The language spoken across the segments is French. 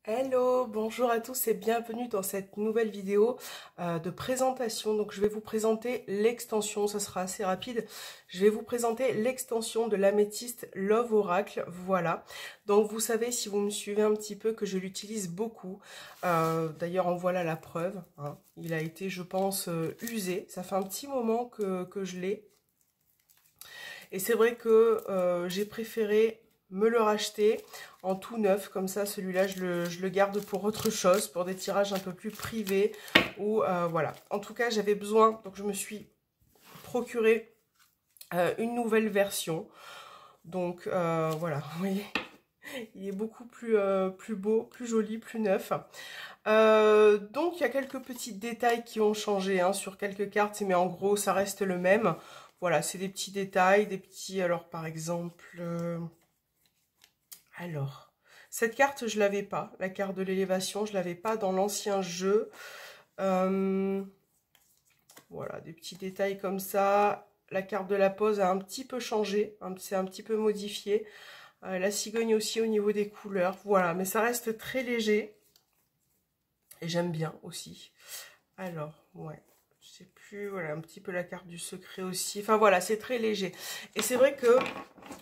Hello, bonjour à tous et bienvenue dans cette nouvelle vidéo de présentation. Donc je vais vous présenter l'extension, ça sera assez rapide. Je vais vous présenter l'extension de l'améthyste Love Oracle, voilà. Donc vous savez, si vous me suivez un petit peu, que je l'utilise beaucoup. D'ailleurs en voilà la preuve, hein. Il a été, je pense, usé. Ça fait un petit moment que je l'ai. Et c'est vrai que j'ai préféré me le racheter en tout neuf, comme ça celui-là je le garde pour autre chose, pour des tirages un peu plus privés, ou voilà. En tout cas j'avais besoin, donc je me suis procuré une nouvelle version, donc voilà, vous voyez, il est beaucoup plus beau, plus joli, plus neuf. Donc il y a quelques petits détails qui ont changé hein, sur quelques cartes, mais en gros ça reste le même. Voilà, c'est des petits détails, des petits... Alors par exemple... Alors, cette carte, je l'avais pas. La carte de l'élévation, je l'avais pas dans l'ancien jeu. Voilà, des petits détails comme ça. La carte de la pose a un petit peu changé. C'est un petit peu modifié. La cigogne aussi au niveau des couleurs. Voilà, mais ça reste très léger. Et j'aime bien aussi. Alors, ouais. Je sais plus, voilà, un petit peu la carte du secret aussi. Enfin voilà, c'est très léger. Et c'est vrai que,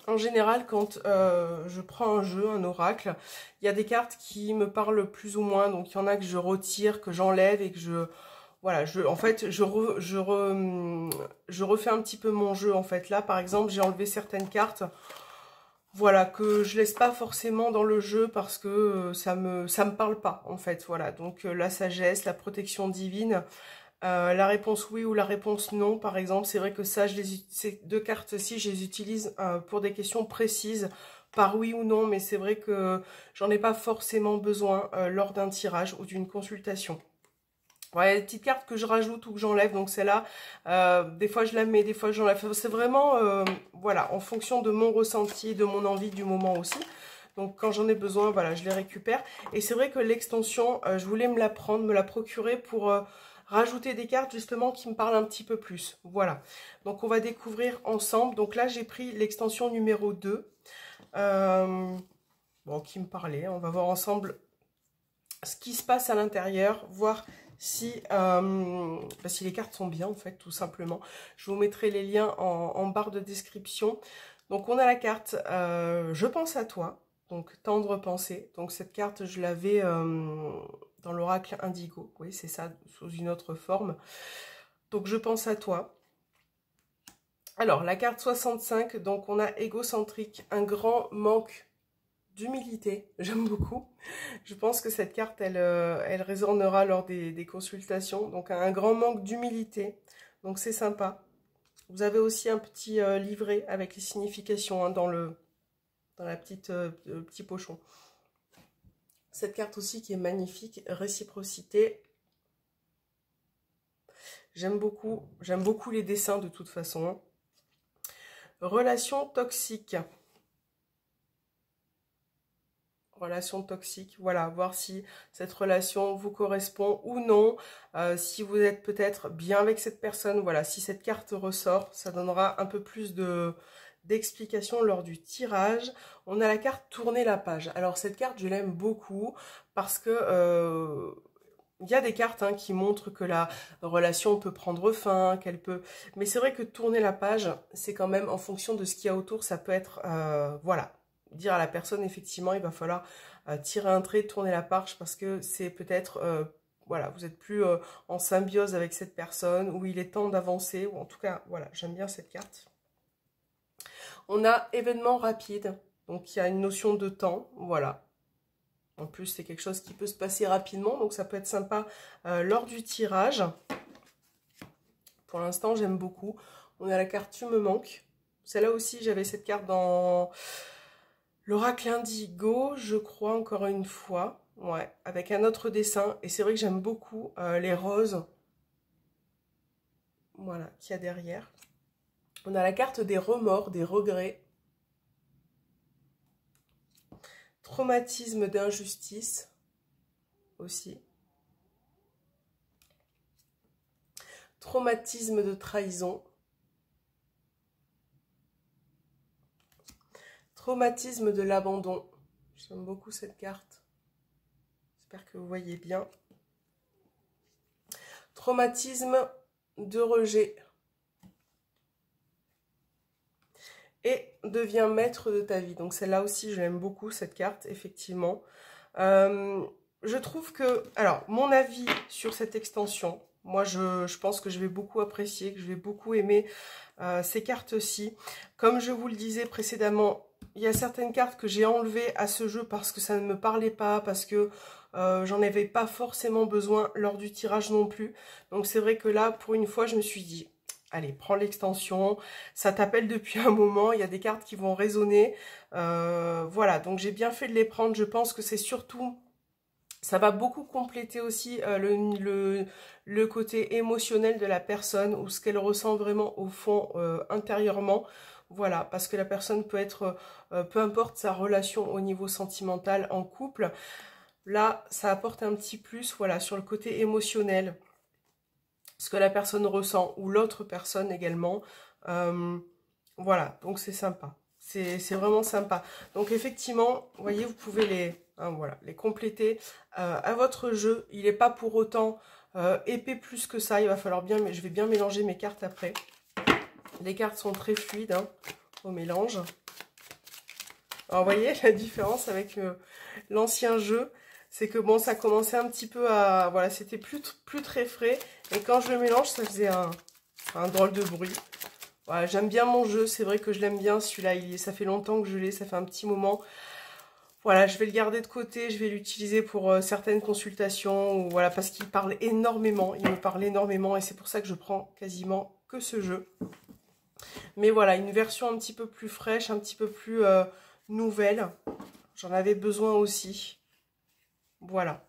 en général, quand je prends un jeu, un oracle, il y a des cartes qui me parlent plus ou moins. Donc il y en a que je retire, que j'enlève et que je... Voilà, en fait, je refais un petit peu mon jeu. En fait, là, par exemple, j'ai enlevé certaines cartes. Voilà, que je laisse pas forcément dans le jeu parce que ça me parle pas, en fait. Voilà, donc la sagesse, la protection divine... la réponse oui ou la réponse non, par exemple, c'est vrai que ça, ces deux cartes-ci, je les utilise pour des questions précises, par oui ou non, mais c'est vrai que j'en ai pas forcément besoin lors d'un tirage ou d'une consultation. Ouais, les petites cartes que je rajoute ou que j'enlève, donc celle-là, des fois je la mets, des fois je l'enlève. C'est vraiment, voilà, en fonction de mon ressenti, de mon envie du moment aussi. Donc quand j'en ai besoin, voilà, je les récupère. Et c'est vrai que l'extension, je voulais me la prendre, me la procurer pour rajouter des cartes justement qui me parlent un petit peu plus. Voilà, donc on va découvrir ensemble. Donc là, j'ai pris l'extension numéro 2, bon, qui me parlait. On va voir ensemble ce qui se passe à l'intérieur, voir si, si les cartes sont bien en fait, tout simplement. Je vous mettrai les liens en barre de description. Donc on a la carte Je pense à toi, donc tendre pensée. Donc cette carte, je l'avais dans l'oracle Indigo. Oui, c'est ça, sous une autre forme. Donc je pense à toi. Alors la carte 65, donc on a égocentrique, un grand manque d'humilité, j'aime beaucoup. Je pense que cette carte, elle résonnera lors des consultations. Donc un grand manque d'humilité, donc c'est sympa. Vous avez aussi un petit livret avec les significations hein, dans la petit pochon. Cette carte aussi qui est magnifique, réciprocité. J'aime beaucoup les dessins de toute façon. Hein. Relation toxique. Relation toxique, voilà, voir si cette relation vous correspond ou non, si vous êtes peut-être bien avec cette personne, voilà, si cette carte ressort, ça donnera un peu plus d'explications lors du tirage. On a la carte tourner la page. Alors cette carte, je l'aime beaucoup parce que il y a des cartes hein, qui montrent que la relation peut prendre fin, qu'elle peut... Mais c'est vrai que tourner la page, c'est quand même en fonction de ce qu'il y a autour, ça peut être... voilà, dire à la personne, effectivement, il va falloir tirer un trait, tourner la page, parce que c'est peut-être... voilà, vous êtes plus en symbiose avec cette personne, ou il est temps d'avancer, ou en tout cas, voilà, j'aime bien cette carte. On a événement rapide, donc il y a une notion de temps, voilà. En plus, c'est quelque chose qui peut se passer rapidement, donc ça peut être sympa lors du tirage. Pour l'instant, j'aime beaucoup. On a la carte Tu me manques. Celle-là aussi, j'avais cette carte dans l'oracle Indigo, je crois, encore une fois. Ouais, avec un autre dessin. Et c'est vrai que j'aime beaucoup les roses. Voilà, qu'il y a derrière. On a la carte des remords, des regrets. Traumatisme d'injustice aussi. Traumatisme de trahison. Traumatisme de l'abandon. J'aime beaucoup cette carte. J'espère que vous voyez bien. Traumatisme de rejet. Et deviens maître de ta vie. Donc celle-là aussi, je l'aime beaucoup, cette carte, effectivement. Je trouve que... Alors, mon avis sur cette extension, moi, je pense que je vais beaucoup apprécier, que je vais beaucoup aimer ces cartes-ci. Comme je vous le disais précédemment, il y a certaines cartes que j'ai enlevées à ce jeu parce que ça ne me parlait pas, parce que j'en avais pas forcément besoin lors du tirage non plus. Donc c'est vrai que là, pour une fois, je me suis dit... Allez, prends l'extension, ça t'appelle depuis un moment, il y a des cartes qui vont résonner. Voilà, donc j'ai bien fait de les prendre. Je pense que c'est surtout, ça va beaucoup compléter aussi le côté émotionnel de la personne ou ce qu'elle ressent vraiment au fond, intérieurement. Voilà, parce que la personne peut être, peu importe sa relation au niveau sentimental en couple, là, ça apporte un petit plus, voilà, sur le côté émotionnel. Ce que la personne ressent ou l'autre personne également. Voilà, donc c'est sympa. C'est vraiment sympa. Donc effectivement, vous voyez, vous pouvez les compléter à votre jeu. Il n'est pas pour autant épais plus que ça. Il va falloir bien, mais je vais bien mélanger mes cartes après. Les cartes sont très fluides au mélange. Alors vous voyez la différence avec l'ancien jeu. C'est que bon, ça commençait un petit peu à... Voilà, c'était plus très frais. Et quand je le mélange, ça faisait un drôle de bruit. Voilà, j'aime bien mon jeu. C'est vrai que je l'aime bien, celui-là. Ça fait longtemps que je l'ai, ça fait un petit moment. Voilà, je vais le garder de côté. Je vais l'utiliser pour certaines consultations. Ou, voilà, parce qu'il parle énormément. Il me parle énormément. Et c'est pour ça que je prends quasiment que ce jeu. Mais voilà, une version un petit peu plus fraîche, un petit peu plus nouvelle. J'en avais besoin aussi. Voilà,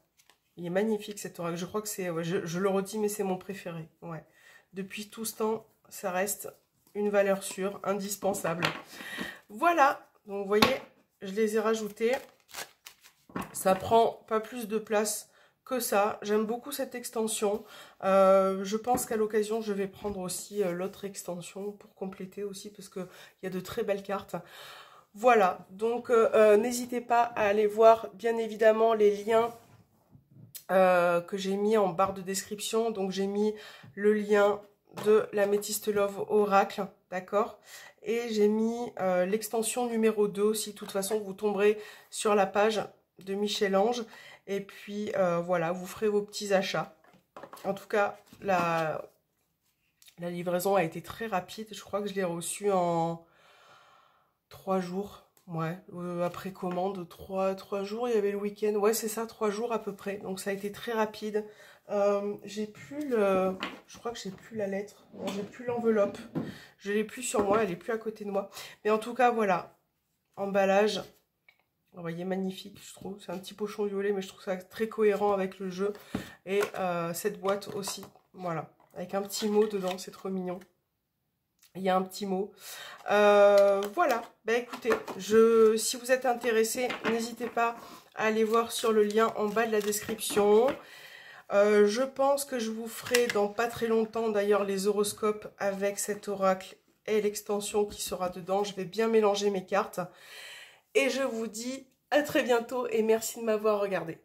il est magnifique cet oracle. Je crois que c'est, ouais, je le redis, mais c'est mon préféré. Ouais. Depuis tout ce temps, ça reste une valeur sûre, indispensable. Voilà, donc vous voyez, je les ai rajoutés. Ça prend pas plus de place que ça. J'aime beaucoup cette extension. Je pense qu'à l'occasion, je vais prendre aussi l'autre extension pour compléter aussi, parce qu'il y a de très belles cartes. Voilà, donc n'hésitez pas à aller voir bien évidemment les liens que j'ai mis en barre de description. Donc j'ai mis le lien de l'Améthyste Love Oracle, d'accord? Et j'ai mis l'extension numéro 2 aussi. De toute façon, vous tomberez sur la page de Michel-Ange. Et puis voilà, vous ferez vos petits achats. En tout cas, la livraison a été très rapide. Je crois que je l'ai reçue en... 3 jours, ouais, après commande, 3 jours, il y avait le week-end, ouais c'est ça, 3 jours à peu près, donc ça a été très rapide. J'ai plus je crois que j'ai plus la lettre, j'ai plus l'enveloppe, je l'ai plus sur moi, elle est plus à côté de moi, mais en tout cas voilà, emballage, vous voyez, magnifique je trouve, c'est un petit pochon violet, mais je trouve ça très cohérent avec le jeu, et cette boîte aussi, voilà, avec un petit mot dedans, c'est trop mignon. Il y a un petit mot. Voilà. Ben écoutez, si vous êtes intéressé, n'hésitez pas à aller voir sur le lien en bas de la description. Je pense que je vous ferai dans pas très longtemps d'ailleurs les horoscopes avec cet oracle et l'extension qui sera dedans. Je vais bien mélanger mes cartes. Et je vous dis à très bientôt et merci de m'avoir regardé.